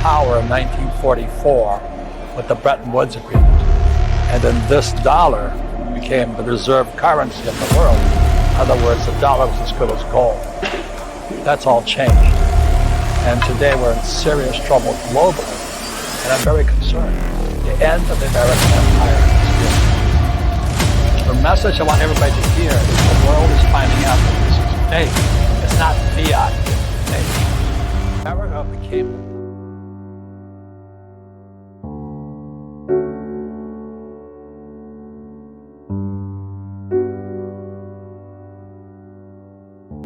power in 1944 with the Bretton Woods Agreement. And then this dollar became the reserve currency of the world. In other words, the dollar was as good as gold. That's all changed. And today we're in serious trouble globally. And I'm very concerned. The end of the American empire is here. The message I want everybody to hear is the world is finding out that this is fake. It's not fiat, it's fake. America became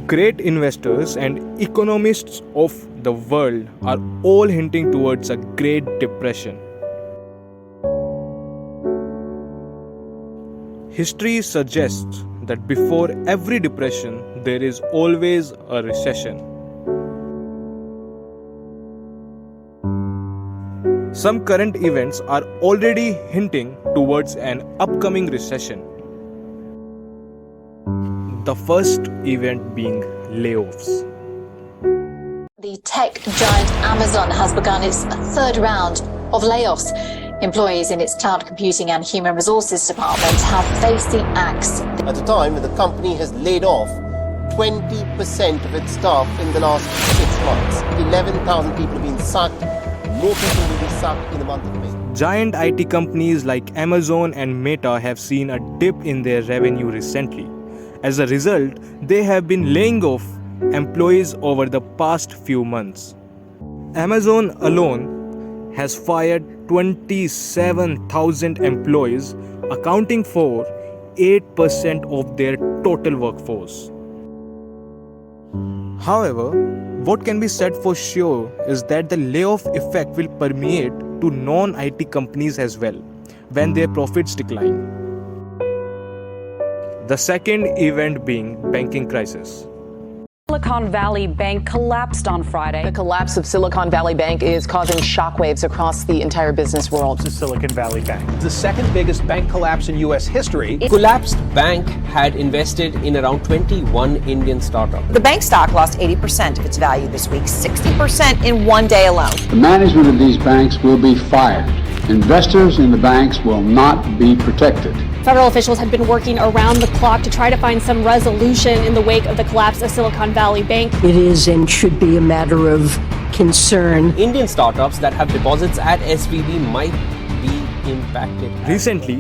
Great investors and economists of the world are all hinting towards a Great Depression. History suggests that before every depression, there is always a recession. Some current events are already hinting towards an upcoming recession. The first event being layoffs. The tech giant Amazon has begun its third round of layoffs. Employees in its cloud computing and human resources departments have faced the axe. At a time when the company has laid off 20% of its staff in the last 6 months. 11,000 people have been sacked. More people will be sacked in the month of May. Giant IT companies like Amazon and Meta have seen a dip in their revenue recently. As a result, they have been laying off employees over the past few months. Amazon alone has fired 27,000 employees, accounting for 8% of their total workforce. However, what can be said for sure is that the layoff effect will permeate to non-IT companies as well when their profits decline. The second event being banking crisis. Silicon Valley Bank collapsed on Friday. The collapse of Silicon Valley Bank is causing shockwaves across the entire business world. The Silicon Valley Bank, the second biggest bank collapse in U.S. history. The collapsed bank had invested in around 21 Indian startups. The bank stock lost 80% of its value this week, 60% in one day alone. The management of these banks will be fired. Investors in the banks will not be protected. Federal officials have been working around the clock to try to find some resolution in the wake of the collapse of Silicon Valley Bank. It is and should be a matter of concern. Indian startups that have deposits at SVB might be impacted. Recently,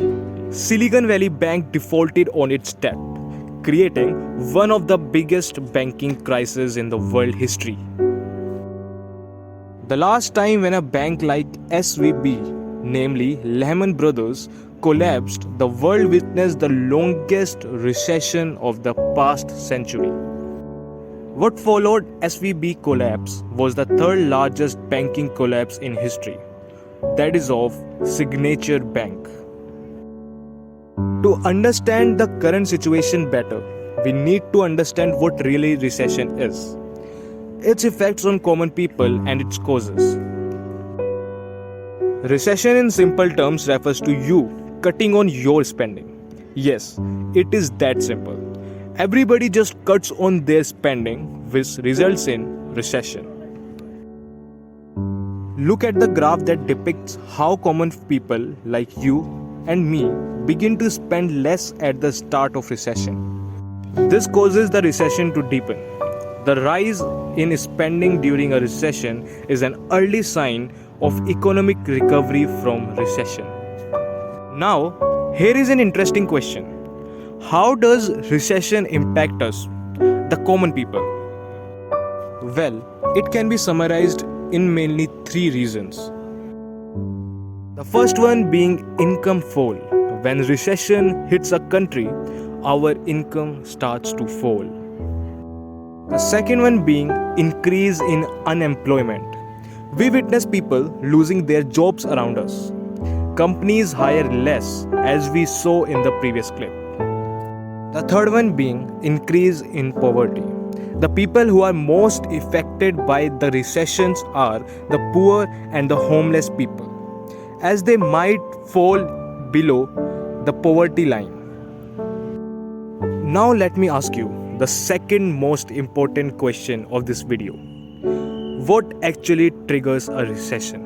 Silicon Valley Bank defaulted on its debt, creating one of the biggest banking crises in the world history. The last time when a bank like SVB, namely Lehman Brothers, collapsed, the world witnessed the longest recession of the past century. What followed SVB collapse was the third largest banking collapse in history, that is of Signature Bank. To understand the current situation better, we need to understand what really recession is, its effects on common people and its causes. Recession in simple terms refers to you cutting on your spending. Yes, it is that simple. Everybody just cuts on their spending, which results in recession. Look at the graph that depicts how common people like you and me begin to spend less at the start of recession. This causes the recession to deepen. The rise in spending during a recession is an early sign of economic recovery from recession. Now, here is an interesting question. How does recession impact us, the common people? Well, it can be summarized in mainly three reasons. The first one being income fall. When recession hits a country, our income starts to fall. The second one being increase in unemployment. We witness people losing their jobs around us. Companies hire less, as we saw in the previous clip. The third one being increase in poverty. The people who are most affected by the recessions are the poor and the homeless people, as they might fall below the poverty line. Now let me ask you the second most important question of this video. what actually triggers a recession.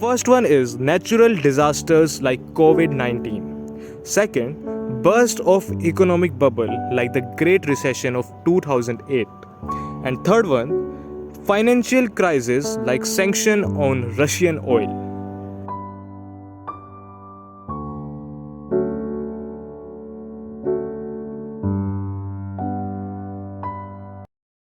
First one is natural disasters like COVID-19. Second, burst of economic bubble like the Great Recession of 2008. And third one, financial crisis like sanction on Russian oil.